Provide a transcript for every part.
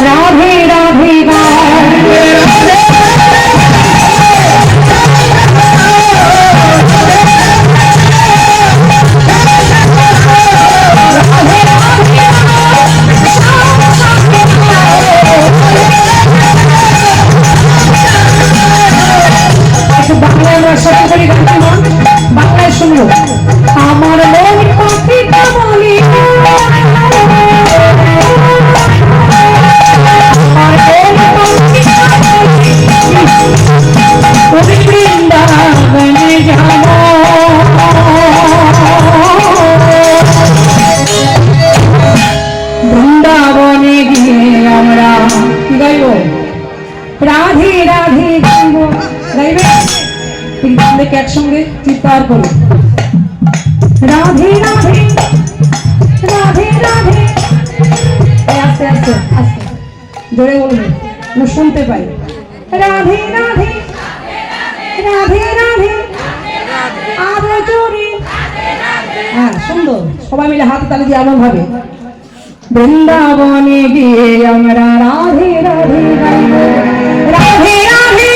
রাধে রাধে বাংলায় শুনলো আমার মন পাখিটা বলি বৃন্দাবনে যাব বৃন্দাবনে গিয়ে আমরা গাইব রাধে রাধে গাইব গাইবে দেখে একসঙ্গে চিৎকার করি রাধে রাধে রাধে রাধে আস্তে আস্তে আস্তে জোরে বলবে শুনতে পাই রাধে রাধে রাধে রাধে আরো জোরে হ্যাঁ সুন্দর সবাই মিলে হাত তালি দিয়ে এমন ভাবে বৃন্দাবনে গিয়ে আমরা রাধে রাধে গাইব রাধে রাধে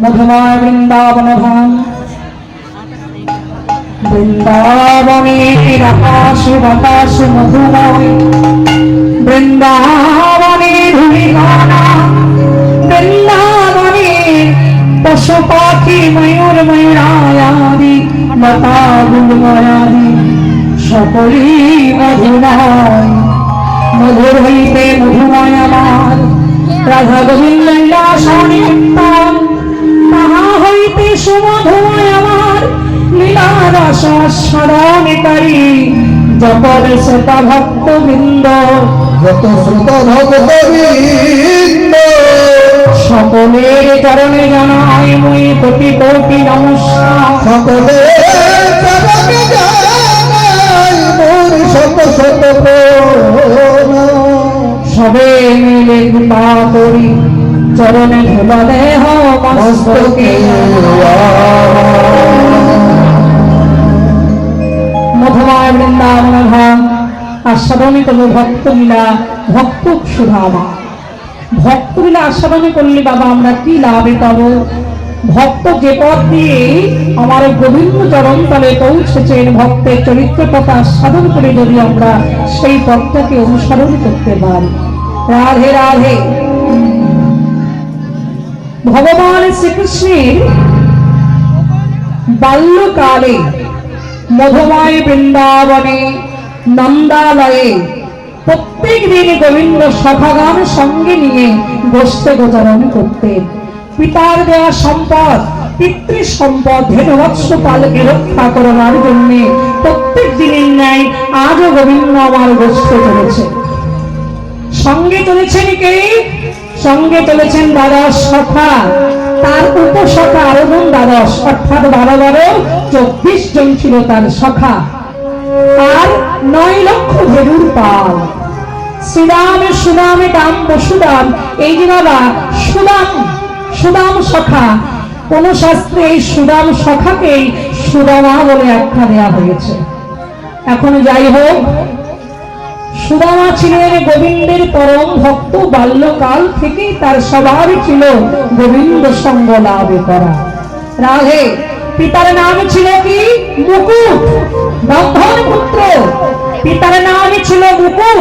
মধুময় বৃন্দাবন ধাম বৃন্দাবনের আকাশ বাতাস মধুময় বৃন্দাবনের ধূলিকণা বৃন্দাবনের পশু পাখি ময়ূর ময়ূরাদি লতা গুলময়াদি সকলই মধুময় মধুর হইতে মধুময় আমার রাধা গোবিন্দ লীলাসনিত্তম তাহা হইতে সুমধুময় আমার লীলা রস স্মরণকারী জগৎ শ্রোতা ভক্তবৃন্দ যত শ্রোতা ভক্তবৃন্দ সকলের চরণে জানাই মই কোটি কোটি নমস্কার সকলের চরণে জানাই মোর শত শত প্রণাম সবে মিলে কৃপা করি চরণে ধুলা দেহ মস্তকে মধুময় বৃন্দাবন ধাম আস্বাদনে তবু ভক্তলীলা ভক্ত সুধামা ভক্তলীলা আস্বাদনে করলে বাবা আমরা কি লাভে পাবো ভক্ত যে পথ দিয়ে আমার গোবিন্দ চরণ তলে পৌঁছেছেন ভক্তের চরিত্র কথা আস্বাদন করে যদি আমরা সেই পথটাকে অনুসরণ করতে পারি রাধে রাধে ভগবান শ্রীকৃষ্ণের বাল্যকালে মধুময় বৃন্দাবনে নন্দালয়ে প্রত্যেক দিন গোবিন্দ সখাগান সঙ্গে নিয়ে বসতে গোচরণ করতেন পিতার দেওয়া সম্পদ পিতৃ সম্পদ ধেনুবৎস পালকে রক্ষা করার জন্য প্রত্যেক দিনের ন্যায় আজও গোবিন্দ আমার বসতে চলেছে সঙ্গে চলেছেন কে সঙ্গে চলেছেন দ্বাদশ সখা তার উপসখা আরো জন দ্বাদশ অর্থাৎ 12-12 জন ছিল তার সখা আর 9 লক্ষ ভেরুর পাল শ্রীরাম সুদাম দাম বসুদাম এই যে বাবা সুদাম সুদাম সখা কোন শাস্ত্রে এই সুদাম সখাকেই সুদামা বলে আখ্যা দেওয়া হয়েছে এখন যাই হোক সুদামা ছিলেন গোবিন্দের পরম ভক্ত বাল্যকাল থেকেই তার স্বভাব ছিল গোবিন্দ সঙ্গ লাভ করা রাধে পিতার নাম ছিল কি মুকুট বন্ধন পুত্র পিতার নাম ছিল মুকুট